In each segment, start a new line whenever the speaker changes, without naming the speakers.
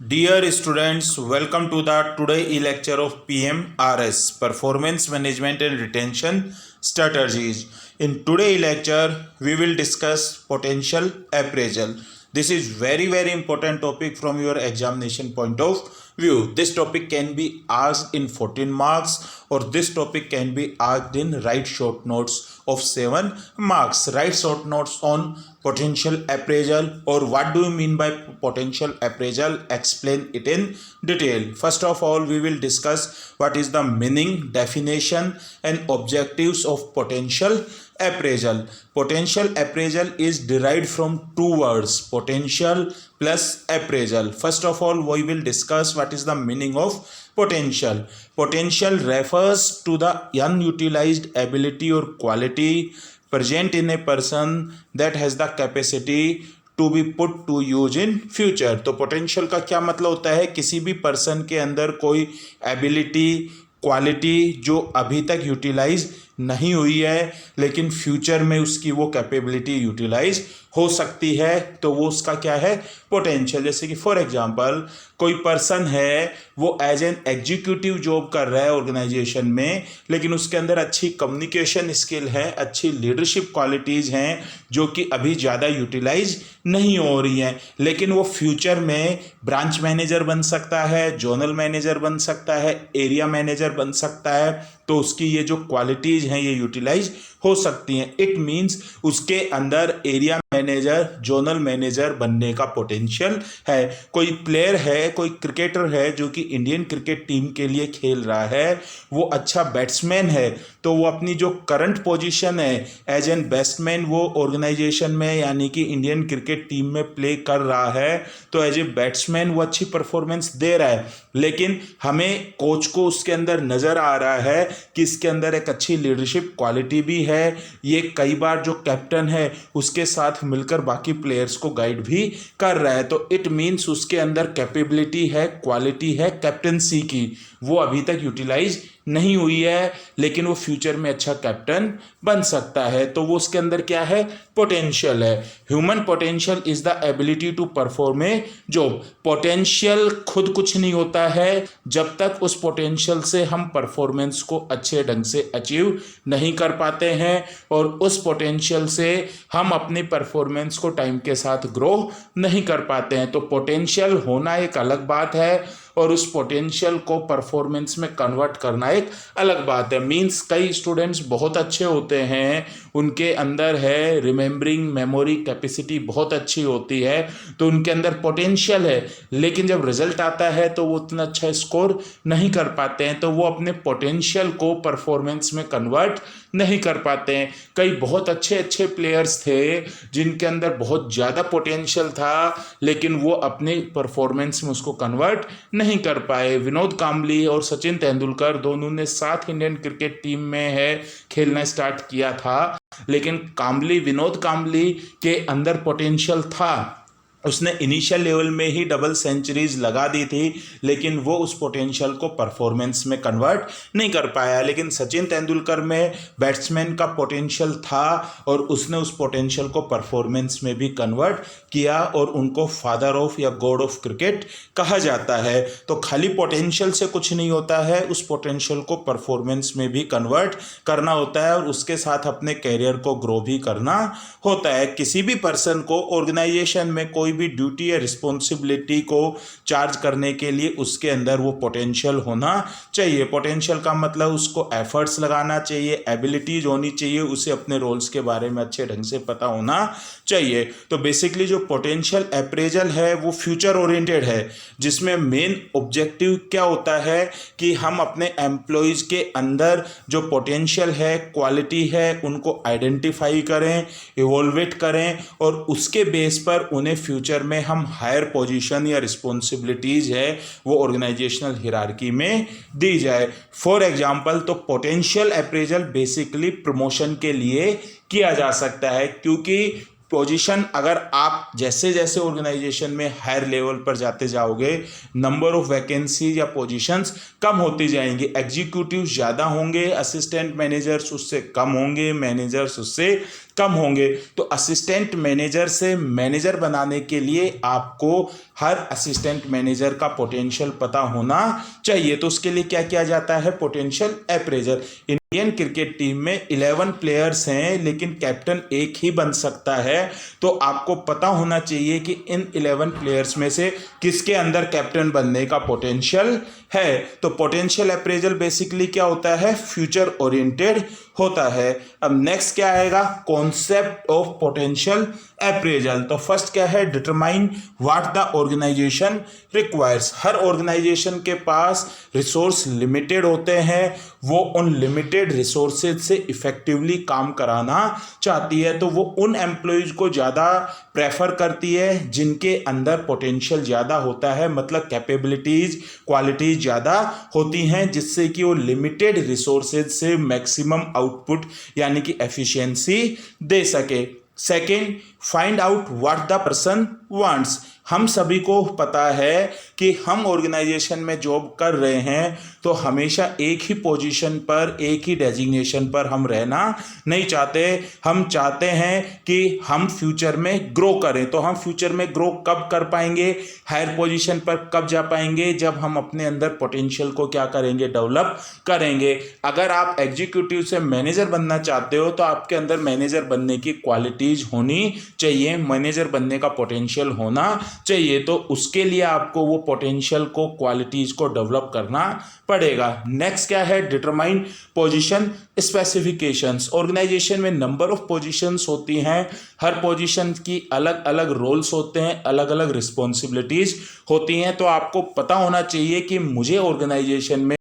Dear students, welcome to the today e-lecture of PMRS, Performance Management and Retention Strategies. In today lecture, we will discuss potential appraisal. This is very important topic from your examination point of view. This topic can be asked in 14 marks or this topic can be asked in write short notes of 7 marks. Write short notes on potential appraisal or what do you mean by potential appraisal, explain it in detail. First of all, we will discuss what is the meaning, definition and objectives of potential appraisal. Potential appraisal is derived from two words, potential plus appraisal. First of all, we will discuss what is the meaning of potential. Potential refers to the unutilized ability or quality present in a person that has the capacity to be put to use in future. तो potential का क्या मतलब होता है? किसी भी person के अंदर कोई एबिलिटी, क्वालिटी जो अभी तक यूटिलाइज नहीं हुई है लेकिन फ्यूचर में उसकी वो कैपेबिलिटी यूटिलाइज हो सकती है, तो वो उसका क्या है? पोटेंशियल. जैसे कि फॉर एग्जांपल कोई पर्सन है, वो एज एन एग्जीक्यूटिव जॉब कर रहा है ऑर्गेनाइजेशन में, लेकिन उसके अंदर अच्छी कम्युनिकेशन स्किल है, अच्छी लीडरशिप क्वालिटीज़ हैं जो कि अभी ज़्यादा यूटिलाइज नहीं हो रही हैं, लेकिन वो फ्यूचर में ब्रांच मैनेजर बन सकता है, जोनल मैनेजर बन सकता है, एरिया मैनेजर बन सकता है. तो उसकी ये जो क्वालिटीज़ हैं ये यूटिलाइज हो सकती हैं. इट मीन्स उसके अंदर एरिया मैनेजर, जोनल मैनेजर बनने का पोटेंशियल है. कोई प्लेयर है, कोई क्रिकेटर है जो कि इंडियन क्रिकेट टीम के लिए खेल रहा है, वो अच्छा बैट्समैन है, तो वो अपनी जो करंट पोजीशन है एज एन बैट्समैन वो ऑर्गेनाइजेशन में यानी कि इंडियन क्रिकेट टीम में प्ले कर रहा है, तो एज ए बैट्समैन वो अच्छी परफॉर्मेंस दे रहा है. लेकिन हमें कोच को उसके अंदर नज़र आ रहा है कि इसके अंदर एक अच्छी लीडरशिप क्वालिटी भी है, ये कई बार जो कैप्टन है उसके साथ मिलकर बाकी प्लेयर्स को गाइड भी कर रहा है. तो इट मीन्स उसके अंदर कैपेबिलिटी है, क्वालिटी है कैप्टनसी की, वो अभी तक यूटिलाइज नहीं हुई है, लेकिन वो फ्यूचर में अच्छा कैप्टन बन सकता है. तो वो उसके अंदर क्या है? पोटेंशियल है. Human potential is the ability to perform a job. Potential खुद कुछ नहीं होता है जब तक उस पोटेंशियल से हम परफॉर्मेंस को अच्छे ढंग से अचीव नहीं कर पाते हैं और उस पोटेंशियल से हम अपनी परफॉर्मेंस को टाइम के साथ ग्रो नहीं कर पाते हैं. तो पोटेंशियल होना एक अलग बात है और उस पोटेंशियल को परफॉर्मेंस में कन्वर्ट करना एक अलग बात है. मींस कई स्टूडेंट्स बहुत अच्छे होते हैं, उनके अंदर है रिमेंबरिंग, मेमोरी कैपेसिटी बहुत अच्छी होती है, तो उनके अंदर पोटेंशियल है, लेकिन जब रिजल्ट आता है तो वो उतना अच्छा स्कोर नहीं कर पाते हैं, तो वो अपने पोटेंशियल को परफॉर्मेंस में कन्वर्ट नहीं कर पाते हैं. कई बहुत अच्छे प्लेयर्स थे जिनके अंदर बहुत ज़्यादा पोटेंशियल था, लेकिन वो अपने परफॉर्मेंस में उसको कन्वर्ट नहीं कर पाए. विनोद कांबली और सचिन तेंदुलकर दोनों ने साथ इंडियन क्रिकेट टीम में है खेलना स्टार्ट किया था, लेकिन विनोद कांबली के अंदर पोटेंशियल था, उसने इनिशियल लेवल में ही डबल सेंचुरीज लगा दी थी, लेकिन वो उस पोटेंशियल को परफॉर्मेंस में कन्वर्ट नहीं कर पाया. लेकिन सचिन तेंदुलकर में बैट्समैन का पोटेंशियल था और उसने उस पोटेंशियल को परफॉर्मेंस में भी कन्वर्ट किया और उनको फादर ऑफ या गॉड ऑफ क्रिकेट कहा जाता है. तो खाली पोटेंशियल से कुछ नहीं होता है, उस पोटेंशियल को परफॉर्मेंस में भी कन्वर्ट करना होता है और उसके साथ अपने कैरियर को ग्रो भी करना होता है. किसी भी पर्सन को ऑर्गेनाइजेशन में कोई भी ड्यूटी या रिस्पॉन्सिबिलिटी को चार्ज करने के लिए उसके अंदर वो पोटेंशियल होना चाहिए. पोटेंशियल का मतलब उसको एफर्ट्स लगाना चाहिए, एबिलिटीज होनी चाहिए, उसे अपने रोल्स के बारे में अच्छे ढंग से पता होना चाहिए. तो बेसिकली जो पोटेंशियल अप्रेजल है वो फ्यूचर ओरिएंटेड है, जिसमें मेन ऑब्जेक्टिव क्या होता है कि हम अपने एम्प्लॉयज के अंदर जो पोटेंशियल है, क्वालिटी है, उनको आइडेंटिफाई करें, इवोल्वेट करें और उसके बेस पर उन्हें फ्यूचर में हम हायर पोजीशन या रिस्पॉन्सिबिलिटीज है वो ऑर्गेनाइजेशनल हिरार्की में दी जाए. फॉर एग्जांपल, तो पोटेंशियल अप्रेजल बेसिकली प्रमोशन के लिए किया जा सकता है, क्योंकि पोजीशन अगर आप जैसे जैसे ऑर्गेनाइजेशन में हायर लेवल पर जाते जाओगे, नंबर ऑफ वैकेंसीज या पोजीशंस कम होती जाएंगी. एग्जीक्यूटिव ज़्यादा होंगे, असिस्टेंट मैनेजर्स उससे कम होंगे, मैनेजर्स उससे कम होंगे। तो असिस्टेंट मैनेजर से मैनेजर बनाने के लिए आपको हर असिस्टेंट मैनेजर का पोटेंशियल पता होना चाहिए। तो उसके लिए क्या किया जाता है, potential appraisal. Indian cricket team में 11 प्लेयर्स हैं लेकिन कैप्टन एक ही बन सकता है। तो आपको पता होना चाहिए कि इन 11 प्लेयर्स में से किसके अंदर कैप्टन बनने का पोटेंशियल है। तो पोटेंशियल अप्रेजल बेसिकली क्या होता है, फ्यूचर ओरिएंटेड होता है। अब नेक्स्ट क्या आएगा, कॉन्सेप्ट ऑफ पोटेंशियल अप्रेजल। तो फर्स्ट क्या है, determine what the organisation requires. हर ऑर्गेनाइजेशन के पास रिसोर्स लिमिटेड होते हैं, वो उन लिमिटेड रिसोर्सेज से इफेक्टिवली काम कराना चाहती है। तो वो उन एम्प्लॉयज को ज़्यादा प्रेफर करती है जिनके अंदर पोटेंशियल ज़्यादा होता है, मतलब कैपेबिलिटीज़ क्वालिटीज़ ज़्यादा होती हैं, जिससे कि वो लिमिटेड रिसोर्सेज से मैक्सिमम आउटपुट यानी कि एफिशिएंसी दे सके। Second, find out what the person wants. हम सभी को पता है कि हम ऑर्गेनाइजेशन में जॉब कर रहे हैं तो हमेशा एक ही पोजीशन पर, एक ही डेजिग्नेशन पर हम रहना नहीं चाहते। हम चाहते हैं कि हम फ्यूचर में ग्रो करें। तो हम फ्यूचर में ग्रो कब कर पाएंगे, हायर पोजीशन पर कब जा पाएंगे, जब हम अपने अंदर पोटेंशियल को क्या करेंगे, डेवलप करेंगे। अगर आप एग्जीक्यूटिव से मैनेजर बनना चाहते हो तो आपके अंदर मैनेजर बनने की क्वालिटीज़ होनी चाहिए, मैनेजर बनने का पोटेंशियल होना चाहिए। तो उसके लिए आपको वो पोटेंशियल को, क्वालिटीज को डेवलप करना पड़ेगा। नेक्स्ट क्या है, डिटरमाइन पोजीशन स्पेसिफिकेशंस। ऑर्गेनाइजेशन में नंबर ऑफ पोजीशंस होती हैं, हर पोजीशन की अलग अलग रोल्स होते हैं, अलग अलग रिस्पॉन्सिबिलिटीज होती हैं। तो आपको पता होना चाहिए कि मुझे ऑर्गेनाइजेशन में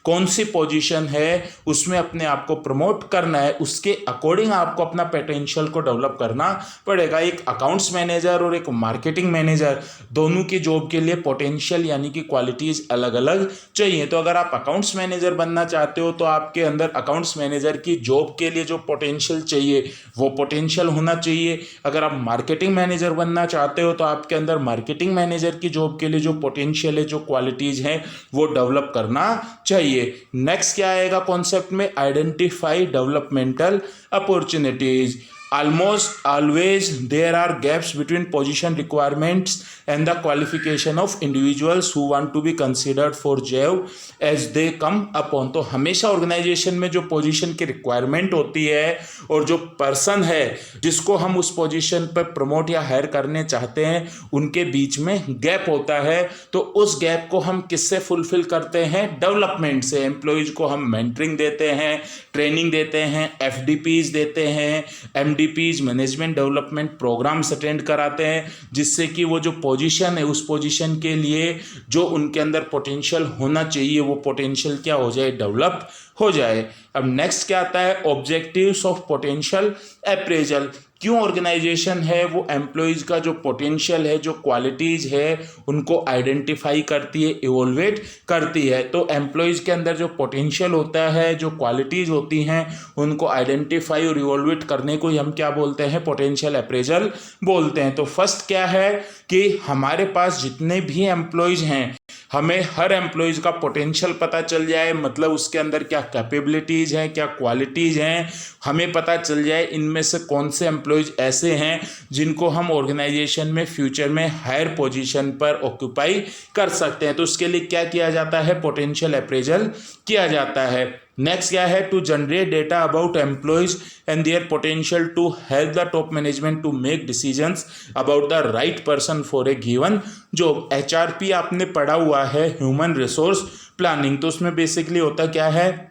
कौन सी पोजीशन है, उसमें अपने आप को प्रमोट करना है, उसके अकॉर्डिंग आपको अपना पोटेंशियल को डेवलप करना पड़ेगा। एक अकाउंट्स मैनेजर और एक मार्केटिंग मैनेजर, दोनों की जॉब के लिए पोटेंशियल यानी कि क्वालिटीज अलग अलग चाहिए। तो अगर आप अकाउंट्स मैनेजर बनना चाहते हो तो आपके अंदर अकाउंट्स मैनेजर की जॉब के लिए जो पोटेंशियल चाहिए वो पोटेंशियल होना चाहिए। अगर आप मार्केटिंग मैनेजर बनना चाहते हो तो आपके अंदर मार्केटिंग मैनेजर की जॉब के लिए जो पोटेंशियल है, जो क्वालिटीज हैं, वो डेवलप करना चाहिए। नेक्स्ट क्या आएगा कॉन्सेप्ट में, identify developmental opportunities. Almost always there are gaps between position requirements and the qualification of individuals who want to be considered for job as they come upon। तो हमेशा organisation में जो position की requirement होती है और जो पर्सन है जिसको हम उस पोजीशन पर प्रमोट या हायर करने चाहते हैं, उनके बीच में गैप होता है। तो उस गैप को हम किससे फुलफिल करते हैं, डेवलपमेंट से। एम्प्लॉयज को हम मेंटरिंग देते हैं, ट्रेनिंग देते हैं, FDPs देते हैं, MDPs management development programmes attend कराते हैं, जिससे कि वो जो पोजीशन है उस पोजीशन के लिए जो उनके अंदर पोटेंशियल होना चाहिए वो पोटेंशियल क्या हो जाए, डेवलप हो जाए। अब नेक्स्ट क्या आता है, ऑब्जेक्टिव्स ऑफ पोटेंशियल अप्रेजल। क्यों ऑर्गेनाइजेशन है वो एम्प्लॉयज़ का जो पोटेंशियल है, जो क्वालिटीज़ है, उनको आइडेंटिफाई करती है, इवोल्वेट करती है। तो एम्प्लॉयज़ के अंदर जो पोटेंशियल होता है, जो क्वालिटीज़ होती हैं, उनको आइडेंटिफाई और इवोल्वेट करने को ही हम क्या बोलते हैं, पोटेंशियल अप्रेजल बोलते हैं। तो फर्स्ट क्या है कि हमारे पास जितने भी एम्प्लॉयज़ हैं, हमें हर एम्प्लॉयज़ का पोटेंशियल पता चल जाए, मतलब उसके अंदर क्या कैपेबिलिटीज़ हैं, क्या क्वालिटीज़ हैं, हमें पता चल जाए इनमें से कौन से एम्प्लॉयज़ ऐसे हैं जिनको हम ऑर्गेनाइजेशन में फ्यूचर में हायर पोजीशन पर ऑक्यूपाई कर सकते हैं। तो उसके लिए क्या किया जाता है, पोटेंशियल अप्रेजल किया जाता है। नेक्स्ट क्या है, to generate data about employees and their potential to help the top management to make decisions about the right person for a given job. HRP आपने पढ़ा हुआ है, ह्यूमन रिसोर्स प्लानिंग। तो उसमें बेसिकली होता क्या है,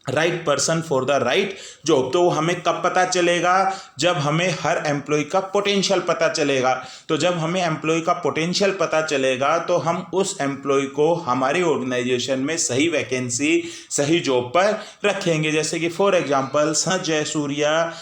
right person for the right job. तो हमें कब पता चलेगा, जब हमें हर एम्प्लॉय का पोटेंशियल पता चलेगा। तो जब हमें एम्प्लॉय का पोटेंशियल पता चलेगा तो हम उस एम्प्लॉय को हमारी ऑर्गेनाइजेशन में सही वैकेंसी, सही जॉब पर रखेंगे। जैसे कि for example Sanath Jayasuriya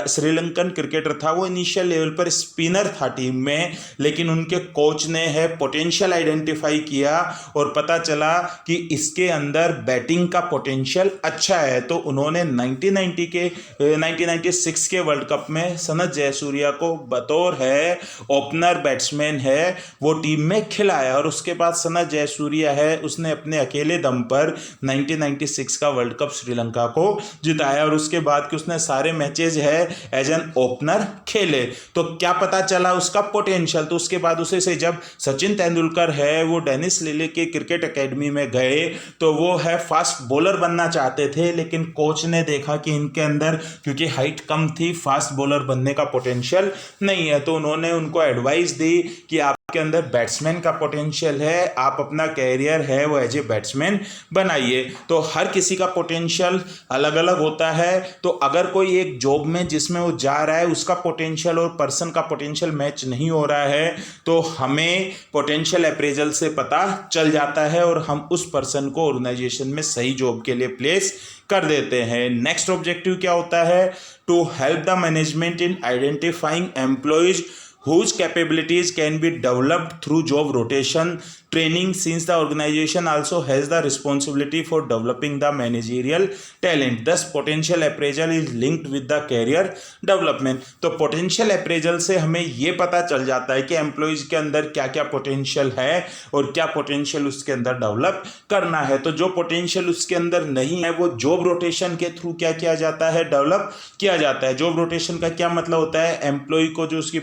Sri Lankan cricketer था, वो इनिशियल लेवल पर स्पिनर था टीम में, लेकिन उनके कोच ने है पोटेंशियल आइडेंटिफाई किया और पता चला कि इसके अंदर बैटिंग का पोटेंशियल अच्छा है। तो उन्होंने 1996 के वर्ल्ड कप में सनथ जयसूर्या को बतौर है ओपनर बैट्समैन है वो टीम में खिलाया, और उसके बाद सनथ जयसूर्या है उसने अपने अकेले दम पर 1996 का वर्ल्ड कप श्रीलंका को जिताया। और उसके बाद कि उसने सारे मैचेज है एज एन ओपनर खेले। तो क्या पता चला उसका पोटेंशियल, तो उसके बाद उसे से जब सचिन तेंदुलकर है वो डेनिस लिली के क्रिकेट एकेडमी में गए तो वो है फास्ट बॉलर बनना चाहते थे, लेकिन कोच ने देखा कि इनके अंदर क्योंकि हाइट कम थी फास्ट बॉलर बनने का पोटेंशियल नहीं है, तो उन्होंने उनको एडवाइस दी कि आपके अंदर बैट्समैन का पोटेंशियल है, आप अपना कैरियर है वो एज ए बैट्समैन बनाइए। तो हर किसी का पोटेंशियल अलग अलग होता है, तो अगर कोई एक जॉब में जिसमें वो जा रहा है उसका पोटेंशियल और पर्सन का पोटेंशियल मैच नहीं हो रहा है तो हमें पोटेंशियल अप्रेजल से पता चल जाता है और हम उस पर्सन को ऑर्गेनाइजेशन में सही जॉब के लिए प्लेस कर देते हैं। नेक्स्ट ऑब्जेक्टिव क्या होता है? To help the management in identifying employees whose capabilities can be developed through job rotation training, since the organization also has the responsibility for developing the managerial talent. Thus potential appraisal is linked with the career development. तो potential appraisal से हमें ये पता चल जाता है कि employees के अंदर क्या क्या पोटेंशियल है और क्या पोटेंशियल उसके अंदर डेवलप करना है। तो जो पोटेंशियल उसके अंदर नहीं है वो जॉब रोटेशन के थ्रू क्या किया जाता है? डेवलप किया जाता है। जॉब रोटेशन का क्या मतलब होता है? एम्प्लॉय को जो उसकी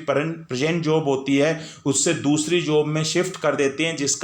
प्रेजेंट जॉब होती है उससे दूसरी जॉब में शिफ्ट कर देते हैं जिसका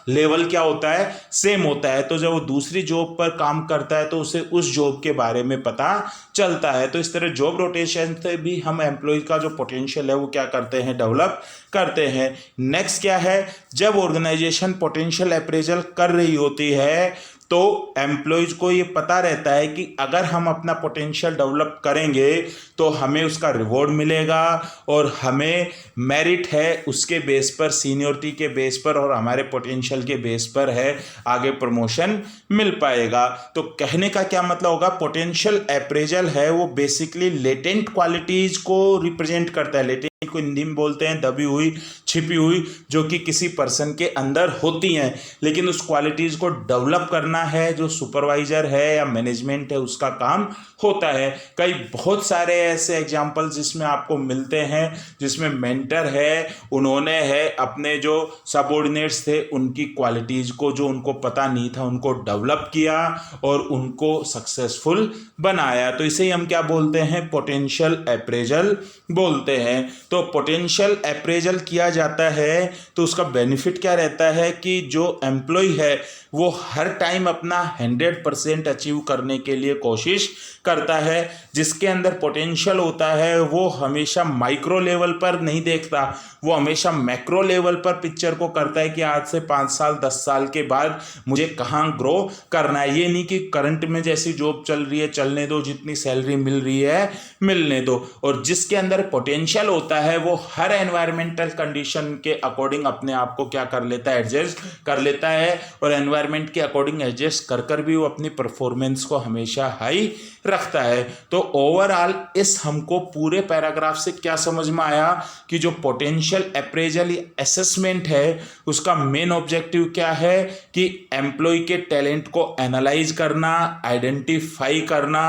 लेवल क्या होता है? सेम होता है। तो जब वो दूसरी जॉब पर काम करता है तो उसे उस जॉब के बारे में पता चलता है। तो इस तरह जॉब रोटेशन से भी हम एम्प्लॉय का जो पोटेंशियल है वो क्या करते हैं? डेवलप करते हैं। नेक्स्ट क्या है? जब ऑर्गेनाइजेशन पोटेंशियल अप्रेजल कर रही होती है तो एम्प्लॉयज को ये पता रहता है कि अगर हम अपना पोटेंशियल डेवलप करेंगे तो हमें उसका रिवॉर्ड मिलेगा और हमें मेरिट है उसके बेस पर, सीनियरिटी के बेस पर और हमारे पोटेंशियल के बेस पर है आगे प्रमोशन मिल पाएगा। तो कहने का क्या मतलब होगा? पोटेंशियल अप्रेजल है वो बेसिकली लेटेंट क्वालिटीज को रिप्रेजेंट करता है। लेटेंट को हिंदी में बोलते हैं दबी हुई, छिपी हुई, जो कि किसी पर्सन के अंदर होती हैं, लेकिन उस क्वालिटीज को डेवलप करना है जो सुपरवाइजर है या मैनेजमेंट है उसका काम होता है। कई बहुत सारे ऐसे एग्जांपल्स जिसमें आपको मिलते हैं जिसमें मेंटर है उन्होंने है अपने जो सबऑर्डिनेट्स थे उनकी क्वालिटीज को जो उनको पता नहीं था उनको डेवलप किया और उनको सक्सेसफुल बनाया। तो इसे ही हम क्या बोलते हैं? पोटेंशियल अप्रेजल बोलते हैं। तो पोटेंशियल अप्रेजल किया जाता है तो उसका बेनिफिट क्या रहता है कि जो एम्प्लॉय है वो हर टाइम अपना 100% अचीव करने के लिए कोशिश करता है। जिसके अंदर पोटेंशियल होता है वो हमेशा माइक्रो लेवल पर नहीं देखता, वो हमेशा मैक्रो लेवल पर पिक्चर को करता है कि आज से 5 साल 10 साल के बाद मुझे कहाँ ग्रो करना है। ये नहीं कि करंट में जैसी जॉब चल रही है चलने दो, जितनी सैलरी मिल रही है मिलने दो। और जिसके अंदर पोटेंशियल होता है वो हर एनवायरमेंटल कंडीशन के अकॉर्डिंग अपने आप को क्या कर लेता है? एडजस्ट कर लेता है और एनवायरमेंट के अकॉर्डिंग एडजस्ट कर भी वो अपनी परफॉर्मेंस को हमेशा हाई रखता है। तो ओवरऑल इस हमको पूरे पैराग्राफ से क्या समझ में आया कि जो पोटेंशियल अप्रेजल असेसमेंट है उसका मेन ऑब्जेक्टिव क्या है कि एम्प्लॉय के टैलेंट को एनालाइज करना, आइडेंटिफाई करना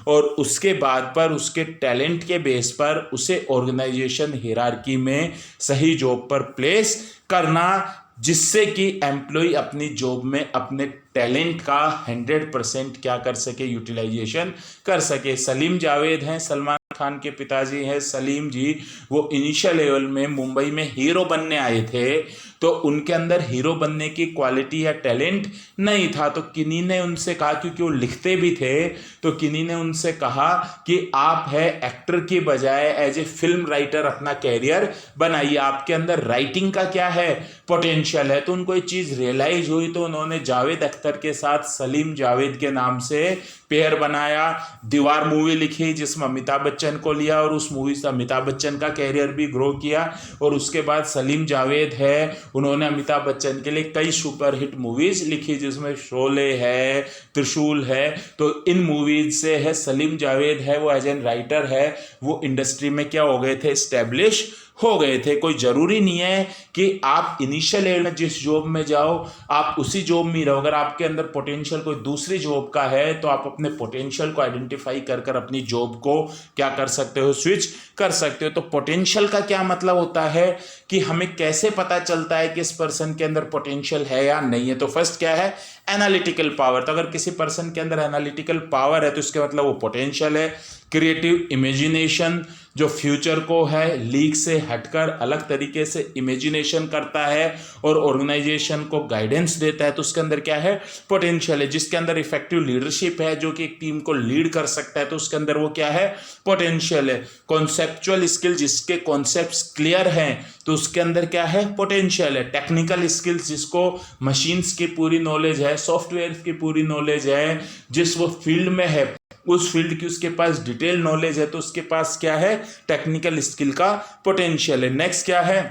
और उसके बाद पर उसके टैलेंट के बेस पर उसे ऑर्गेनाइजेशन हियरार्की में सही जॉब पर प्लेस करना, जिससे कि एम्प्लॉय अपनी जॉब में अपने टैलेंट का 100% क्या कर सके? यूटिलाइजेशन कर सके। सलीम जावेद हैं, सलमान खान के पिताजी हैं सलीम जी, वो इनिशियल लेवल में मुंबई में हीरो बनने आए थे तो उनके अंदर हीरो बनने की क्वालिटी या टैलेंट नहीं था। तो किन्हीं ने उनसे कहा, क्योंकि वो लिखते भी थे, तो किन्हीं ने उनसे कहा कि आप है एक्टर की बजाय एज ए फिल्म राइटर अपना कैरियर बनाइए, आपके अंदर राइटिंग का क्या है? पोटेंशियल है। तो उनको ये चीज़ रियलाइज हुई तो उन्होंने जावेद अख्तर के साथ सलीम जावेद के नाम से पेयर बनाया, दीवार मूवी लिखी जिसमें अमिताभ बच्चन को लिया और उस मूवी से अमिताभ बच्चन का कैरियर भी ग्रो किया। और उसके बाद सलीम जावेद है, उन्होंने अमिताभ बच्चन के लिए कई सुपरहिट मूवीज लिखी जिसमें शोले है, त्रिशूल है। तो इन मूवीज से है सलीम जावेद है वो एज एन राइटर है वो इंडस्ट्री में क्या हो गए थे? एस्टेब्लिश हो गए थे। कोई ज़रूरी नहीं है कि आप इनिशियल एज में जिस जॉब में जाओ आप उसी जॉब में रहो। अगर आपके अंदर पोटेंशियल कोई दूसरी जॉब का है तो आप अपने पोटेंशियल को आइडेंटिफाई कर अपनी जॉब को क्या कर सकते हो? स्विच कर सकते हो। तो पोटेंशियल का क्या मतलब होता है कि हमें कैसे पता चलता है कि इस पर्सन के अंदर पोटेंशियल है या नहीं है? तो फर्स्ट क्या है? एनालिटिकल पावर, तो अगर किसी पर्सन के अंदर एनालिटिकल पावर है तो इसके मतलब वो पोटेंशियल है। क्रिएटिव इमेजिनेशन, जो फ्यूचर को है लीक से हटकर अलग तरीके से इमेजिनेशन करता है और ऑर्गेनाइजेशन को गाइडेंस देता है, तो उसके अंदर क्या है, पोटेंशियल है। जिसके अंदर इफेक्टिव लीडरशिप है, जो कि एक टीम को लीड कर सकता है, तो उसके अंदर वो क्या है, पोटेंशियल है। कॉन्सेप्चुअल स्किल, जिसके कॉन्सेप्ट्स क्लियर हैं तो उसके अंदर क्या है, पोटेंशियल है। टेक्निकल स्किल्स, जिसको मशीन्स की पूरी नॉलेज है, सॉफ्टवेयर की पूरी नॉलेज है, जिस वो फील्ड में है उस फील्ड की उसके पास डिटेल नॉलेज है, तो उसके पास क्या है, टेक्निकल स्किल का पोटेंशियल है। नेक्स्ट क्या है,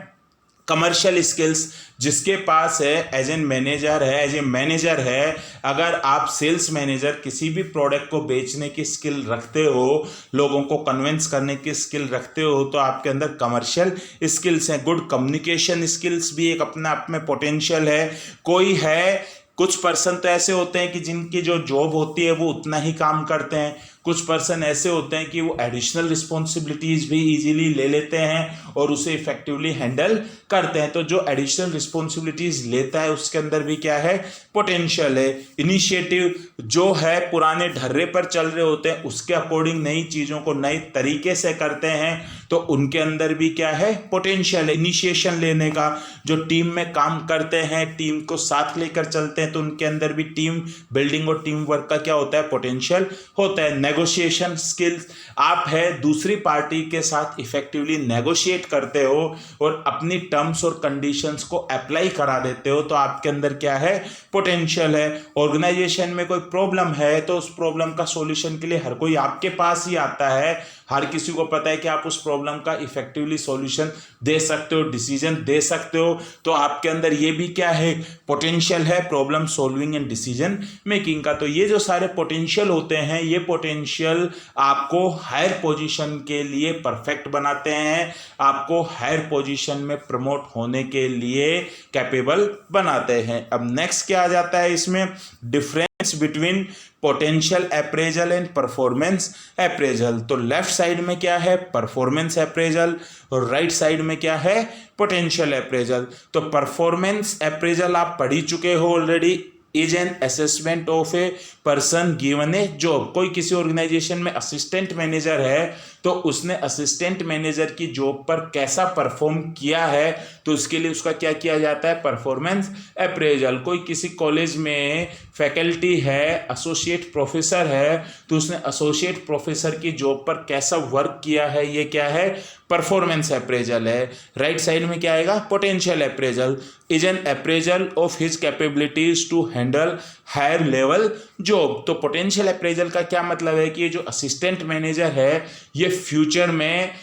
कमर्शियल स्किल्स, जिसके पास है एज एन मैनेजर है, अगर आप सेल्स मैनेजर किसी भी प्रोडक्ट को बेचने की स्किल रखते हो, लोगों को कन्विंस करने की स्किल रखते हो, तो आपके अंदर कमर्शियल स्किल्स हैं। गुड कम्युनिकेशन स्किल्स भी एक अपने आप में पोटेंशियल है। कोई है, कुछ पर्सन तो ऐसे होते हैं कि जिनकी जो जॉब होती है वो उतना ही काम करते हैं, कुछ पर्सन ऐसे होते हैं कि वो एडिशनल रिस्पॉन्सिबिलिटीज भी इजीली ले लेते हैं और उसे इफेक्टिवली हैंडल करते हैं। तो जो एडिशनल रिस्पॉन्सिबिलिटीज लेता है उसके अंदर भी क्या है, पोटेंशियल है। इनिशिएटिव, जो है पुराने ढर्रे पर चल रहे होते हैं उसके अकॉर्डिंग नई चीज़ों को नए तरीके से करते हैं, तो उनके अंदर भी क्या है, पोटेंशियल है। इनिशिएशन लेने का, जो टीम में काम करते हैं, टीम को साथ लेकर चलते हैं, तो उनके अंदर भी टीम बिल्डिंग और टीम वर्क का क्या होता है, पोटेंशियल होता है। नेगोशिएशन स्किल्स, आप है दूसरी पार्टी के साथ इफेक्टिवली नेगोशिएट करते हो और अपनी टर्म्स और कंडीशंस को अप्लाई करा देते हो, तो आपके अंदर क्या है, पोटेंशियल है। ऑर्गेनाइजेशन में कोई प्रॉब्लम है तो उस प्रॉब्लम का सॉल्यूशन के लिए हर कोई आपके पास ही आता है, हर किसी को पता है कि आप उस प्रॉब्लम का इफेक्टिवली सॉल्यूशन दे सकते हो, डिसीजन दे सकते हो, तो आपके अंदर ये भी क्या है, पोटेंशियल है, problem solving and decision making का। तो ये जो सारे पोटेंशियल होते हैं, ये पोटेंशियल आपको हायर पोजीशन के लिए परफेक्ट बनाते हैं, आपको हायर पोजीशन में प्रमोट होने के लिए कैपेबल बनाते हैं। अब नेक्स्ट क्या आ जाता है इसमें, difference between potential appraisal and performance appraisal. तो लेफ्ट साइड में क्या है, परफॉर्मेंस अप्रेजल, और राइट साइड में क्या है, पोटेंशियल अप्रेजल। तो परफॉर्मेंस अप्रेजल आप पढ़ ही चुके हो already, is an assessment of a person given A job. कोई किसी ऑर्गेनाइजेशन में असिस्टेंट मैनेजर है तो उसने असिस्टेंट मैनेजर की जॉब पर कैसा परफॉर्म किया है, तो उसके लिए उसका क्या किया जाता है, परफॉर्मेंस अप्रेजल। कोई किसी कॉलेज में फैकल्टी है, एसोसिएट प्रोफेसर है, तो उसने एसोसिएट प्रोफेसर की जॉब पर कैसा वर्क किया है, ये क्या है, परफॉर्मेंस अप्रेजल है। राइट साइड में क्या आएगा, potential appraisal, is an appraisal of his capabilities to handle higher level job. तो पोटेंशियल अप्रेजल का क्या मतलब है कि ये जो असिस्टेंट मैनेजर है ये फ्यूचर में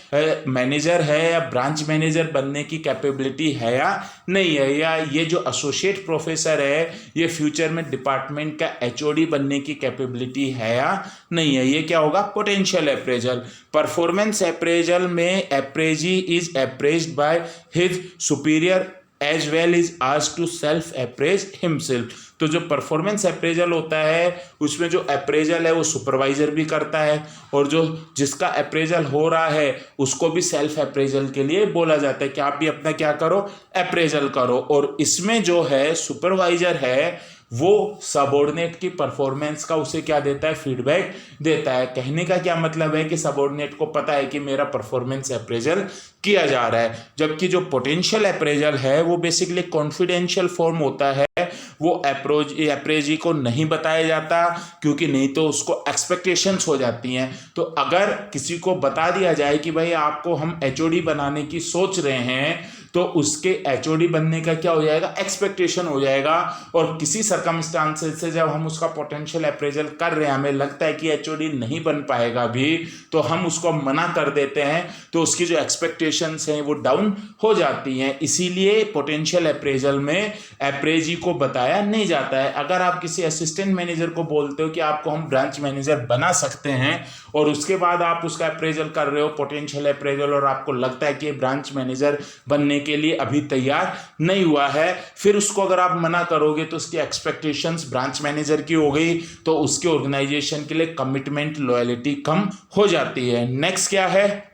मैनेजर है या ब्रांच मैनेजर बनने की कैपेबिलिटी है या नहीं है, या ये जो एसोसिएट प्रोफेसर है ये फ्यूचर में डिपार्टमेंट का एचओडी बनने की कैपेबिलिटी है या नहीं है, ये क्या होगा, पोटेंशियल अप्रेजल। परफॉर्मेंस अप्रेजल में appraisee is appraised by his superior as well is asked to self appraise himself. तो जो परफॉर्मेंस अप्रेजल होता है उसमें जो अप्रेजल है वो सुपरवाइजर भी करता है, और जो जिसका अप्रेजल हो रहा है उसको भी सेल्फ अप्रेजल के लिए बोला जाता है कि आप भी अपना क्या करो, अप्रेजल करो। और इसमें जो है सुपरवाइजर है वो सबऑर्डिनेट की परफॉर्मेंस का उसे क्या देता है, फीडबैक देता है। कहने का क्या मतलब है कि सबऑर्डिनेट को पता है कि मेरा परफॉर्मेंस अप्रेजल किया जा रहा है, जबकि जो पोटेंशियल अप्रेजल है वो बेसिकली कॉन्फिडेंशियल फॉर्म होता है, वो अप्रेजी को नहीं बताया जाता, क्योंकि नहीं तो उसको एक्सपेक्टेशंस हो जाती हैं। तो अगर किसी को बता दिया जाए कि भाई आपको हम एचओडी बनाने की सोच रहे हैं, तो उसके एचओडी बनने का क्या हो जाएगा, एक्सपेक्टेशन हो जाएगा, और किसी सर्कमस्टांसेस से जब हम उसका पोटेंशियल अप्रेजल कर रहे हैं, हमें लगता है कि एचओडी नहीं बन पाएगा भी, तो हम उसको मना कर देते हैं, तो उसकी जो एक्सपेक्टेशंस हैं वो डाउन हो जाती हैं। इसीलिए पोटेंशियल अप्रेजल में अप्रेजी को बताया नहीं जाता है। अगर आप किसी असिस्टेंट मैनेजर को बोलते हो कि आपको हम ब्रांच मैनेजर बना सकते हैं, और उसके बाद आप उसका अप्रेजल कर रहे हो, पोटेंशियल अप्रेजल, और आपको लगता है कि ब्रांच मैनेजर बनने के लिए अभी तैयार नहीं हुआ है, फिर उसको अगर आप मना करोगे तो उसकी एक्सपेक्टेशंस ब्रांच मैनेजर की हो गई, तो उसके ऑर्गेनाइजेशन के लिए कमिटमेंट, लॉयल्टी कम हो जाती है। नेक्स्ट क्या है,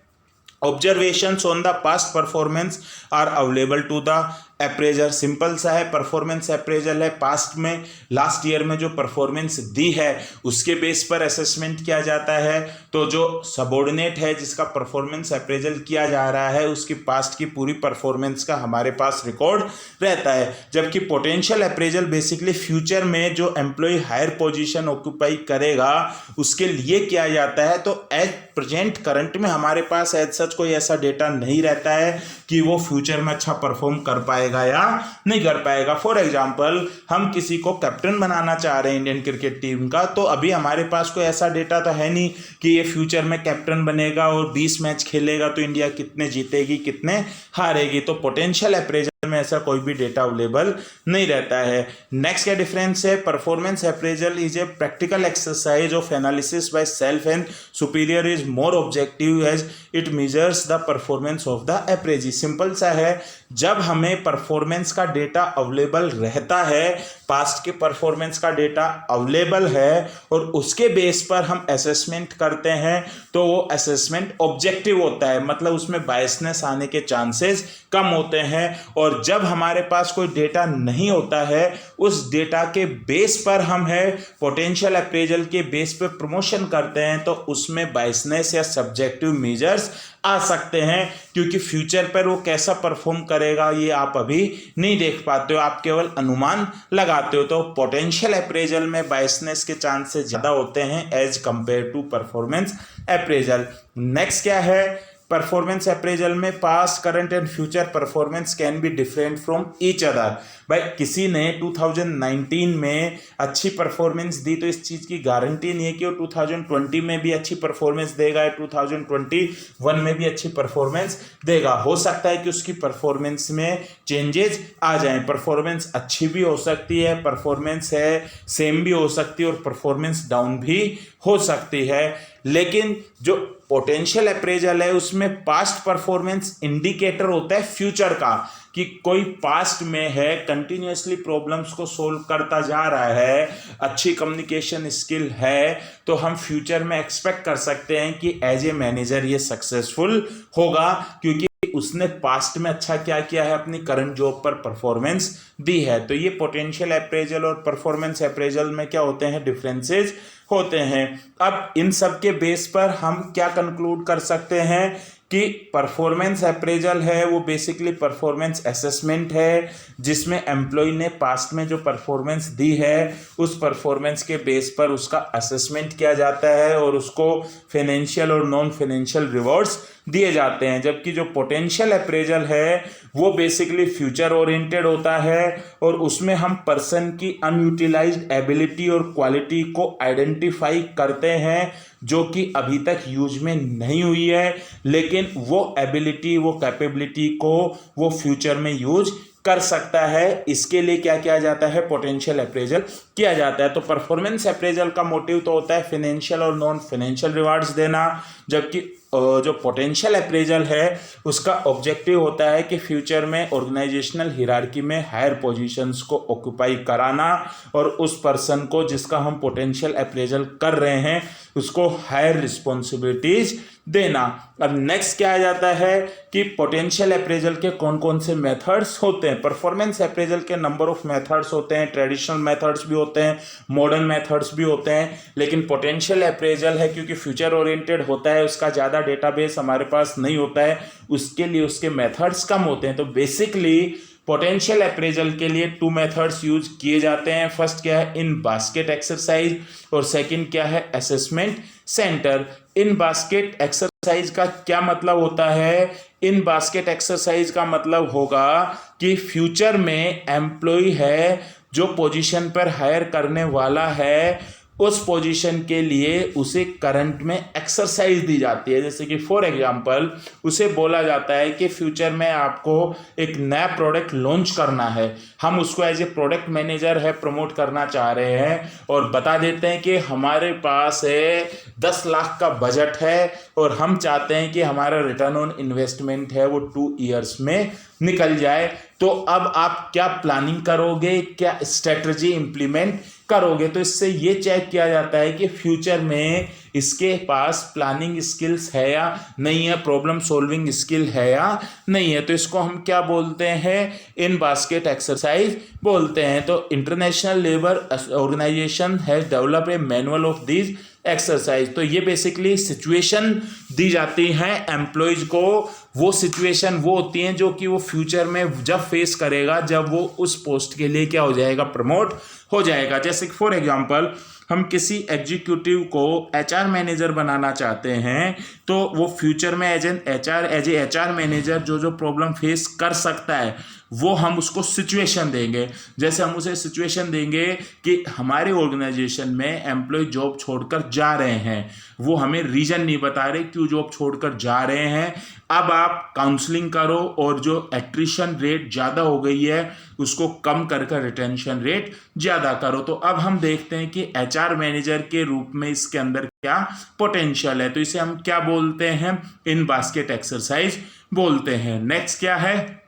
observations on the past performance are available to the appraisal simple सा है, परफॉर्मेंस अप्रेजल है, पास्ट में लास्ट ईयर में जो परफॉर्मेंस दी है उसके बेस पर असेसमेंट किया जाता है। तो जो सबऑर्डिनेट है जिसका परफॉर्मेंस अप्रेजल किया जा रहा है उसकी पास्ट की पूरी परफॉर्मेंस का हमारे पास रिकॉर्ड रहता है। जबकि पोटेंशियल अप्रेजल बेसिकली फ्यूचर में जो एम्प्लॉय हायर पोजीशन ऑक्यूपाई करेगा उसके लिए किया जाता है। तो एज प्रेजेंट करंट में हमारे पास एज सच कोई ऐसा डेटा नहीं रहता है कि वो फ्यूचर में अच्छा परफॉर्म कर पाएगा या नहीं कर पाएगा। फॉर एग्जांपल हम किसी को कैप्टन बनाना चाह रहे हैं इंडियन क्रिकेट टीम का, तो अभी हमारे पास कोई ऐसा डेटा तो है नहीं कि ये फ्यूचर में कैप्टन बनेगा और 20 मैच खेलेगा तो इंडिया कितने जीतेगी कितने हारेगी। तो पोटेंशियल अप्रेजल में ऐसा कोई भी डेटा अवेलेबल नहीं रहता है। नेक्स्ट क्या डिफरेंस है, performance appraisal is a practical exercise of analysis by self and superior is more objective as it measures the performance of the appraisee. Simple सा है, जब हमें परफॉर्मेंस का डेटा अवेलेबल रहता है, पास्ट के परफॉर्मेंस का डेटा अवेलेबल है और उसके बेस पर हम असेसमेंट करते हैं तो वो असेसमेंट ऑब्जेक्टिव होता है, मतलब उसमें बायसनेस आने के चांसेस कम होते हैं। और जब हमारे पास कोई डेटा नहीं होता है उस डेटा के बेस पर हम है पोटेंशियल अप्रेजल के बेस पर प्रमोशन करते हैं तो उसमें बायसनेस या सब्जेक्टिव मेजर्स आ सकते हैं, क्योंकि फ्यूचर पर वो कैसा परफॉर्म करेगा ये आप अभी नहीं देख पाते हो, आप केवल अनुमान लगाते हो। तो पोटेंशियल अप्रेजल में बायसनेस के चांसेस ज़्यादा होते हैं as compare to performance appraisal. Next क्या है, परफॉर्मेंस अप्रेजल में past current and future performance can be different from each other. भाई किसी ने 2019 में अच्छी परफॉर्मेंस दी तो इस चीज़ की गारंटी नहीं है कि वो 2020 में भी अच्छी परफॉर्मेंस देगा या 2021 में भी अच्छी परफॉर्मेंस देगा। हो सकता है कि उसकी परफॉर्मेंस में चेंजेस आ जाएं, परफॉर्मेंस अच्छी भी हो सकती है, परफॉर्मेंस है सेम भी हो सकती है और परफॉर्मेंस डाउन भी हो सकती है। लेकिन जो पोटेंशियल अप्रेजल है उसमें पास्ट परफॉर्मेंस इंडिकेटर होता है फ्यूचर का, कि कोई पास्ट में है कंटिन्यूसली प्रॉब्लम्स को सोल्व करता जा रहा है, अच्छी कम्युनिकेशन स्किल है, तो हम फ्यूचर में एक्सपेक्ट कर सकते हैं कि एज ए मैनेजर ये सक्सेसफुल होगा क्योंकि उसने पास्ट में अच्छा क्या किया है, अपनी करंट जॉब पर परफॉर्मेंस दी है। तो ये पोटेंशियल अप्रेजल और परफॉर्मेंस अप्रेजल में क्या होते हैं, डिफरेंसेस होते हैं। अब इन सब के बेस पर हम क्या कंक्लूड कर सकते हैं कि परफॉर्मेंस अप्रेजल है वो बेसिकली परफॉर्मेंस असेसमेंट है जिसमें एम्प्लॉय ने पास्ट में जो परफॉर्मेंस दी है उस परफॉर्मेंस के बेस पर उसका असेसमेंट किया जाता है और उसको फाइनेंशियल और नॉन फाइनेंशियल रिवॉर्ड्स दिए जाते हैं। जबकि जो पोटेंशियल अप्रेजल है वो बेसिकली फ्यूचर ओरिएंटेड होता है और उसमें हम पर्सन की अनयूटिलाइज्ड एबिलिटी और क्वालिटी को आइडेंटिफाई करते हैं जो कि अभी तक यूज में नहीं हुई है, लेकिन वो एबिलिटी वो कैपेबिलिटी को वो फ्यूचर में यूज कर सकता है। इसके लिए क्या किया जाता है, पोटेंशियल अप्रेजल किया जाता है। तो परफॉर्मेंस अप्रेजल का मोटिव तो होता है फाइनेंशियल और नॉन फाइनेंशियल रिवार्ड्स देना, जबकि जो पोटेंशियल अप्रेजल है उसका ऑब्जेक्टिव होता है कि फ्यूचर में ऑर्गेनाइजेशनल हिरार्की में हायर पोजीशंस को ऑक्यूपाई कराना और उस पर्सन को जिसका हम पोटेंशियल अप्रेजल कर रहे हैं उसको हायर रिस्पॉन्सिबिलिटीज देना। अब नेक्स्ट क्या आ जाता है कि पोटेंशियल अप्रेजल के कौन कौन से मेथड्स होते हैं। परफॉर्मेंस अप्रेजल के नंबर ऑफ मेथड्स होते हैं, ट्रेडिशनल मेथड्स भी होते हैं, मॉडर्न मेथड्स भी होते हैं, लेकिन पोटेंशियल अप्रेजल है क्योंकि फ्यूचर ओरिएंटेड होता है, उसका ज़्यादा डेटाबेस हमारे पास नहीं होता है, उसके लिए उसके मेथड्स कम होते हैं। तो बेसिकली पोटेंशियल अप्रेजल के लिए 2 मेथड्स यूज किए जाते हैं। फर्स्ट क्या है, इन बास्केट एक्सरसाइज और सेकंड क्या है, असेसमेंट सेंटर। इन बास्केट एक्सरसाइज का क्या मतलब होता है, इन बास्केट एक्सरसाइज का मतलब होगा कि फ्यूचर में एम्प्लॉय है जो पोजीशन पर हायर करने वाला है उस पोजीशन के लिए उसे करंट में एक्सरसाइज दी जाती है। जैसे कि फॉर एग्जांपल उसे बोला जाता है कि फ्यूचर में आपको एक नया प्रोडक्ट लॉन्च करना है, हम उसको एज ए प्रोडक्ट मैनेजर है प्रमोट करना चाह रहे हैं और बता देते हैं कि हमारे पास है 10 लाख का बजट है और हम चाहते हैं कि हमारा रिटर्न ऑन इन्वेस्टमेंट है वो 2 ईयर्स में निकल जाए, तो अब आप क्या प्लानिंग करोगे, क्या स्ट्रेटजी इंप्लीमेंट करोगे। तो इससे ये चेक किया जाता है कि फ्यूचर में इसके पास प्लानिंग स्किल्स है या नहीं है, प्रॉब्लम सॉल्विंग स्किल है या नहीं है। तो इसको हम क्या बोलते हैं, इन बास्केट एक्सरसाइज बोलते हैं। तो International Labour Organisation has develop a manual of these exercise. तो ये बेसिकली सिचुएशन दी जाती हैं एम्प्लॉयज को, वो सिचुएशन वो होती हैं जो कि वो फ्यूचर में जब फेस करेगा, जब वो उस पोस्ट के लिए क्या हो जाएगा, प्रमोट हो जाएगा। जैसे फॉर एग्जांपल हम किसी एग्जीक्यूटिव को एचआर मैनेजर बनाना चाहते हैं, तो वो फ्यूचर में एज ए एचआर मैनेजर जो जो प्रॉब्लम फेस कर सकता है वो हम उसको सिचुएशन देंगे। जैसे हम उसे सिचुएशन देंगे कि हमारे ऑर्गेनाइजेशन में एम्प्लॉय जॉब छोड़कर जा रहे हैं, वो हमें रीजन नहीं बता रहे क्यों जॉब छोड़कर जा रहे हैं। अब आप काउंसलिंग करो और जो एट्रिशन रेट ज़्यादा हो गई है उसको कम कर रिटेंशन रेट ज़्यादा करो। तो अब हम देखते हैं कि एचआर मैनेजर के रूप में इसके अंदर क्या पोटेंशियल है। तो इसे हम क्या बोलते हैं, इन बास्केट एक्सरसाइज बोलते हैं। नेक्स्ट क्या है,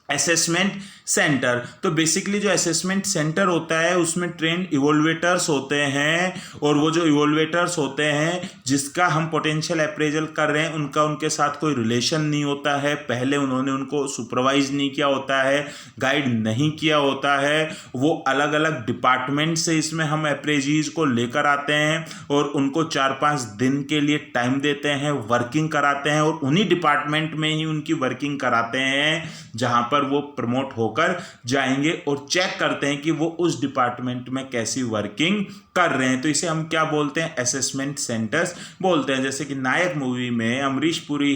असेसमेंट सेंटर। तो बेसिकली जो असेसमेंट सेंटर होता है उसमें ट्रेंड इवोल्वेटर्स होते हैं, और वो जो इवोल्वेटर्स होते हैं जिसका हम पोटेंशियल अप्रेजल कर रहे हैं उनका उनके साथ कोई रिलेशन नहीं होता है, पहले उन्होंने उनको सुपरवाइज नहीं किया होता है, गाइड नहीं किया होता है। वो अलग अलग डिपार्टमेंट से इसमें हम अप्रेजीज को लेकर आते हैं और उनको 4-5 दिन के लिए टाइम देते हैं, वर्किंग कराते हैं, और उन्हीं डिपार्टमेंट में ही उनकी वर्किंग कराते हैं जहाँ पर वो प्रमोट होकर जाएंगे, और चेक करते हैं कि वो उस डिपार्टमेंट में कैसी वर्किंग कर रहे हैं। तो इसे हम क्या बोलते हैं, असेसमेंट सेंटर्स बोलते हैं। जैसे कि नायक मूवी में अमरीश पुरी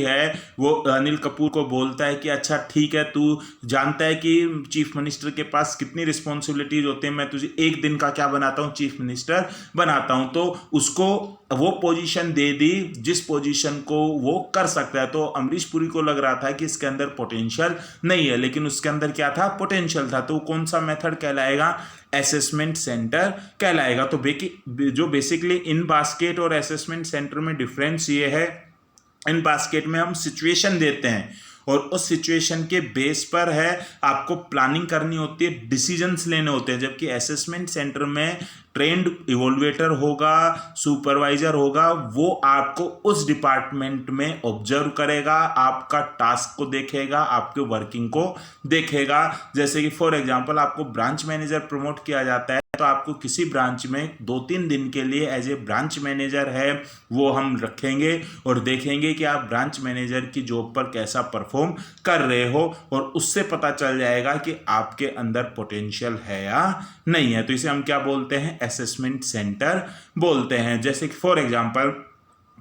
है, वो अनिल कपूर को बोलता है कि अच्छा ठीक है, तू जानता है कि चीफ मिनिस्टर के पास कितनी रिस्पॉन्सिबिलिटीज होती हैं, मैं तुझे एक दिन का क्या बनाता हूँ, चीफ मिनिस्टर बनाता हूँ। तो उसको वो पोजीशन दे दी जिस पोजीशन को वो कर सकता है। तो अमरीश पुरी को लग रहा था कि इसके अंदर पोटेंशियल नहीं है, लेकिन उसके अंदर क्या था, पोटेंशियल था। तो कौन सा मेथड कहलाएगा, असेसमेंट सेंटर कहलाएगा। तो जो बेसिकली इन बास्केट और असेसमेंट सेंटर में डिफरेंस ये है, इन बास्केट में हम सिचुएशन देते हैं और उस सिचुएशन के बेस पर है आपको प्लानिंग करनी होती है, डिसीजंस लेने होते हैं। जबकि असेसमेंट सेंटर में ट्रेंड इवोल्वेटर होगा, सुपरवाइजर होगा, वो आपको उस डिपार्टमेंट में ऑब्जर्व करेगा, आपका टास्क को देखेगा, आपके वर्किंग को देखेगा। जैसे कि फॉर एग्जांपल आपको ब्रांच मैनेजर प्रमोट किया जाता है, तो आपको किसी ब्रांच में 2-3 दिन के लिए एज ए ब्रांच मैनेजर है वो हम रखेंगे और देखेंगे कि आप ब्रांच मैनेजर की जॉब पर कैसा परफॉर्म कर रहे हो, और उससे पता चल जाएगा कि आपके अंदर पोटेंशियल है या नहीं है। तो इसे हम क्या बोलते हैं, असेसमेंट सेंटर बोलते हैं। जैसे कि फॉर एग्जांपल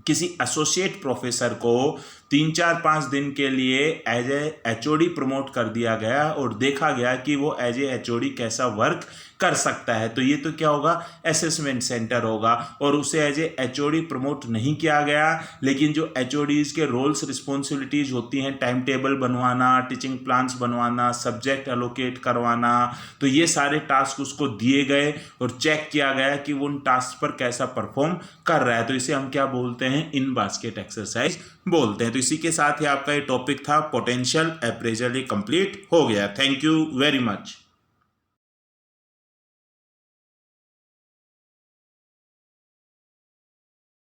किसी एसोसिएट प्रोफेसर को 3-4-5 दिन के लिए एज ए एचओडी प्रमोट कर दिया गया और देखा गया कि वो एज ए एचओडी कैसा वर्क कर सकता है। तो ये तो क्या होगा, असेसमेंट सेंटर होगा। और उसे एज ए एचओडी प्रमोट नहीं किया गया, लेकिन जो एचओडीज के रोल्स रिस्पॉन्सिबिलिटीज होती हैं, टाइम टेबल बनवाना, टीचिंग प्लान्स बनवाना, सब्जेक्ट एलोकेट करवाना, तो ये सारे टास्क उसको दिए गए और चेक किया गया कि वो उन टास्क पर कैसा परफॉर्म कर रहा है। तो इसे हम क्या बोलते हैं, इन बास्केट एक्सरसाइज बोलते हैं। तो इसी के साथ ही आपका ये टॉपिक था पोटेंशियल अप्रेजल, ये कंप्लीट हो गया। Thank you very much.